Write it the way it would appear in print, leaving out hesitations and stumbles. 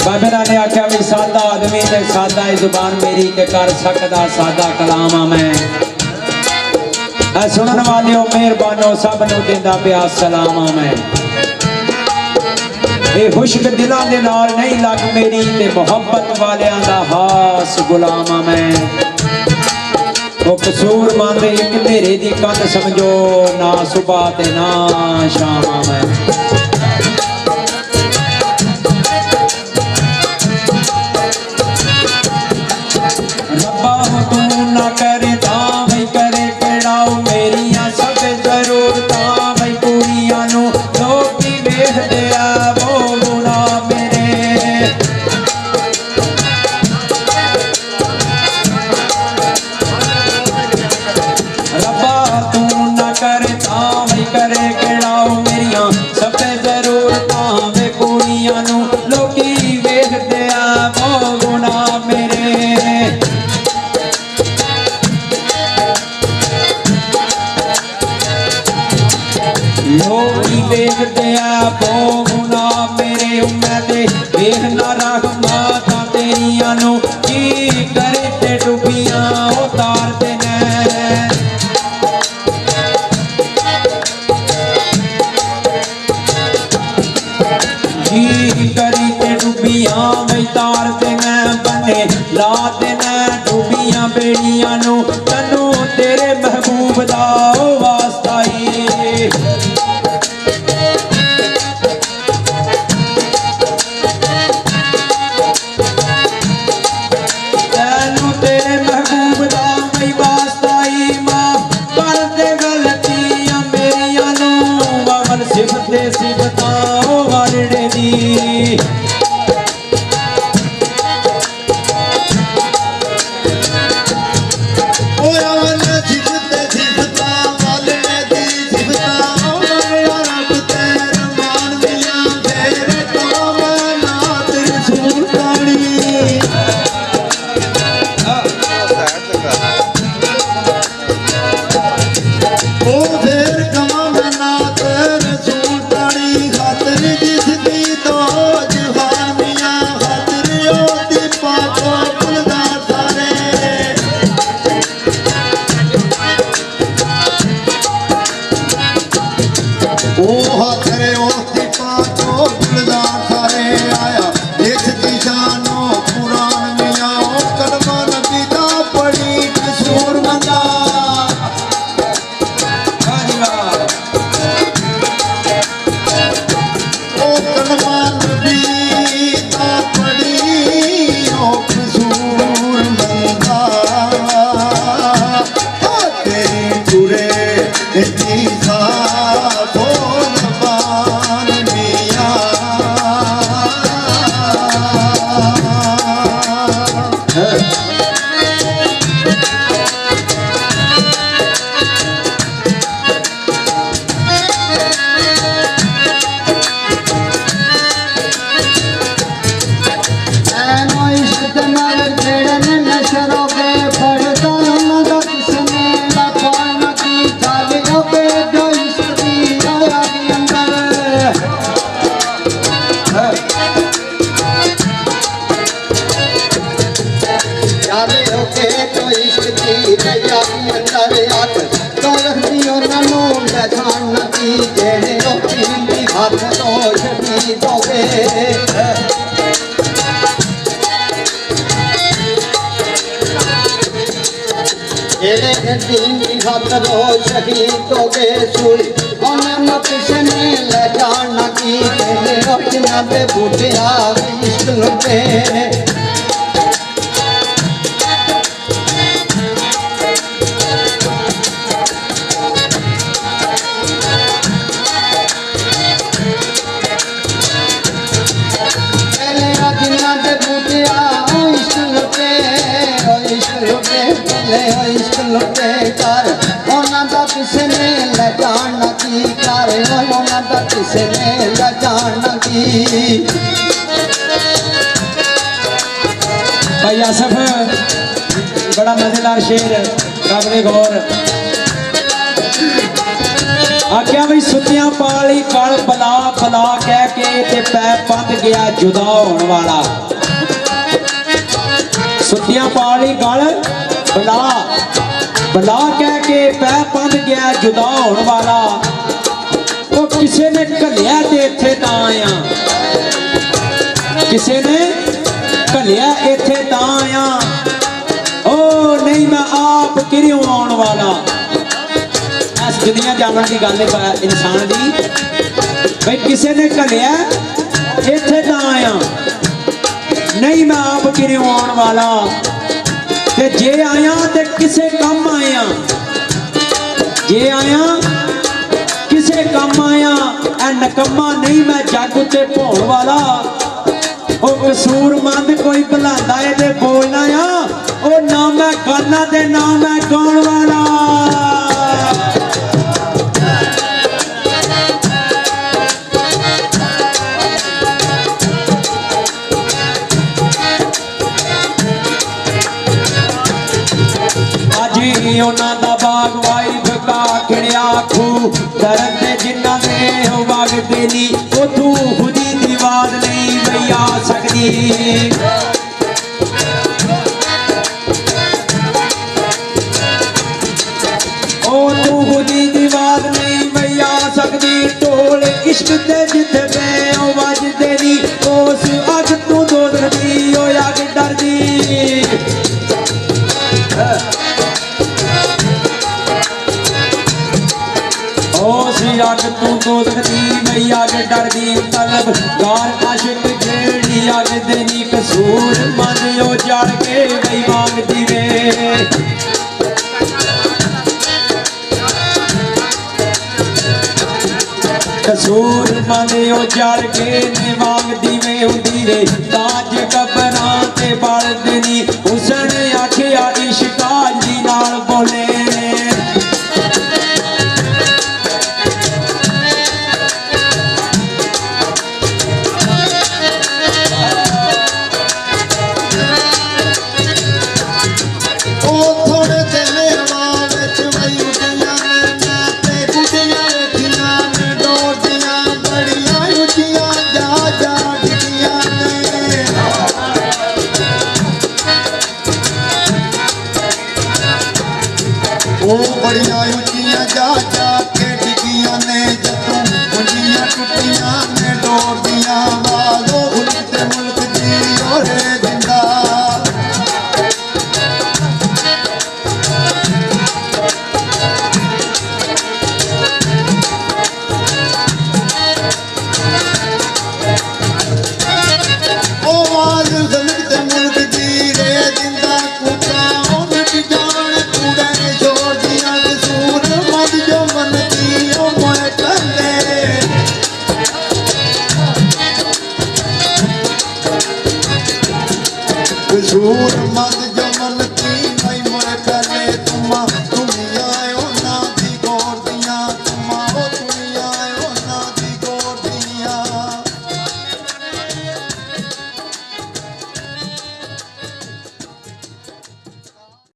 बाबे ने आख्या भी सादा आदमी ते सादा ही जुबान मेरी ते कर सकदा सादा कलाम आ मैं सुनने वाले मेहरबानो सब नूं देंदा पिया सलाम आ मैं ये खुश्क दिलों दे नाल नहीं लग मेरी ते मुहब्बत वालियां दा हास गुलाम आ मैं वो कसूर मांदे एक मेरे दी कंध समझो ना सुबह ते ना शाम आ मैं तेरे महबूब दा वास्ता ही तैनू तेरे महबूब दा मैं वास्ता ही माफ कर दे गलतियां मेरियां नू अमल सिफते सिफता वालड़े दी शहीद हो गए सुई उन्हें किसने ले जाना की अपना पे बूटिया इश्क लुटे किसने ले जाना की कर किसने ले जाना की भाई आसफ बड़ा मजेदार शेर काबले गौर आख्या भाई सुतियां पाली कल बला बला कह के ते पैर ਪੰਧ ਗਿਆ ਜੁਦਾ ਹੋਣ ਵਾਲਾ। ਸੁੱਤਿਆਂ ਪਾਲੀ ਗਲ ਬਲਾ ਬਲਾ ਕਹਿ ਕੇ ਪੈ ਪੰਧ ਗਿਆ ਜੁਦਾ ਹੋਣ ਵਾਲਾ। ਉਹ ਕਿਸੇ ਨੇ ਘੱਲਿਆ ਤੇ ਇੱਥੇ ਤਾਂ ਆਇਆ, ਕਿਸੇ ਨੇ ਘੱਲਿਆ ਇੱਥੇ ਤਾਂ ਆਇਆ। ਉਹ ਨਹੀਂ ਮੈਂ ਆਪ ਕਿਰਿਓ ਆਉਣ ਵਾਲਾ। ਇਸ ਦੁਨੀਆ ਜਾਣਨ ਦੀ ਗੱਲ ਹੈ ਇਨਸਾਨ ਦੀ, ਬਈ ਕਿਸੇ ਨੇ ਘੱਲਿਆ ਇੱਥੇ ਤਾਂ ਆਇਆ, ਨਹੀਂ ਮੈਂ ਆਪ ਕਿਰਿਓ ਆਉਣ ਵਾਲਾ। ਤੇ ਜੇ ਆਇਆ ਤੇ ਕਿਸੇ ਕੰਮ ਆਇਆ, ਜੇ ਆਇਆ ਕਿਸੇ ਕੰਮ ਆਇਆ। ਐ ਨਕਮਾ ਨਹੀਂ ਮੈਂ ਜੱਗ ਉੱਤੇ ਭੋਣ ਵਾਲਾ। ਉਹ ਕਸੂਰਮੰਦ ਕੋਈ ਭੁਲਾਉਂਦਾ ਏ ਤੇ ਬੋਲਣਾ ਆ, ਉਹ ਨਾ ਮੈਂ ਗਾਣਾ ਤੇ ਨਾ ਮੈਂ ਗਾਉਣ ਵਾਲਾ। ਅਜੀ ਉਹਨਾਂ ਦਾ ਬਾਗ ਵਾਈ ਫਕਾ ਖੜਿਆ ਖੂ ਦਰਦ ਤੇ ਜਿੰਨਾ ਦੇ ਉਹ ਵਗਦੇ ਨੀ, ਉਹ ਤੂੰ ਖੁਦੀ ਦੀ ਆਵਾਜ਼ ਨਹੀਂ ਬਈ ਆ ਸਕਦੀ। ਉਹ ਤੂੰ ਖੁਦੀ ਦੀ ਆਵਾਜ਼ ਨਹੀਂ ਬਈ ਆ ਸਕਦੀ। ਢੋਲ ਇਸ਼ਕ ਤੇ ਜਿੱਥੇ ਪਏ ਉਹ ਵੱਜਦੇ ਨੀ, ਉਸ ਅੱਗ ਤੂੰ ਦੋਦਦੀ ਉਹ ਅੱਗ ਡਰਦੀ। ਉਸ ਅੱਗ ਤੂੰ ਦੋਦਦੀ ਮਈ ਅੱਗ ਡਰਦੀ। ਤਲਬ ਗਾਰ ਆਸ਼ਿਕ ਜਿਹੜੀ ਅੱਗ ਦੇ ਨੀ, ਕਸੂਰ ਮੰਨ ਉਹ ਜੜ ਕੇ ਮਈ ਮੰਗਦੀ ਵੇ। ਕਸੂਰ ਮੰਨ ਉਹ ਜੜ ਕੇ ਨੇ ਮੰਗਦੀ ਵੇ। ਹੁੰਦੀ ਵੇ ਤਾਜ ਕਬਰਾਂ ਤੇ ਬਲਦੇ ਨੀ, ਹੁਸਨ ਆਖਿਆ ਇਸ਼ਕਾ ਜੀ ਨਾਲ ਬੋਲੇ। ਉਹ ਬੜੀਆਂ ਉੱਚੀਆਂ ਜਾ ਜਾ ਕੇ ਡਿੱਗੀਆਂ ਨੇ, ਜਦੋਂ ਮੁੰਡੀਆਂ ਟੁੱਟੀਆਂ ਨੇ ਡੋਰਦੀਆਂ। ਵਾਲੋ ਮੁਲਕ ਤੇ ਮੁਲਕ ਦੀ ਓਰੇ ਜਿੰਦਾ। ਉਹ ਵਾਲ ਮੁਲਕ ਤੇ ਮੁਲਕ ਦੀ ਰੇ ਜਿੰਦਾ। ਕੁੱਤਾ ਉਹਨ ਦੀ ਜਾਣ ਕੂੜਾ ਨੇ ਛੋੜਦੀਆਂ। ਕਸੂਰ ਮਦ ਜੋ ਮੰਨਦੀ ਉਹ ਮੋਏ ਕੱਲੇ। ਕਸੂਰ ਮਦ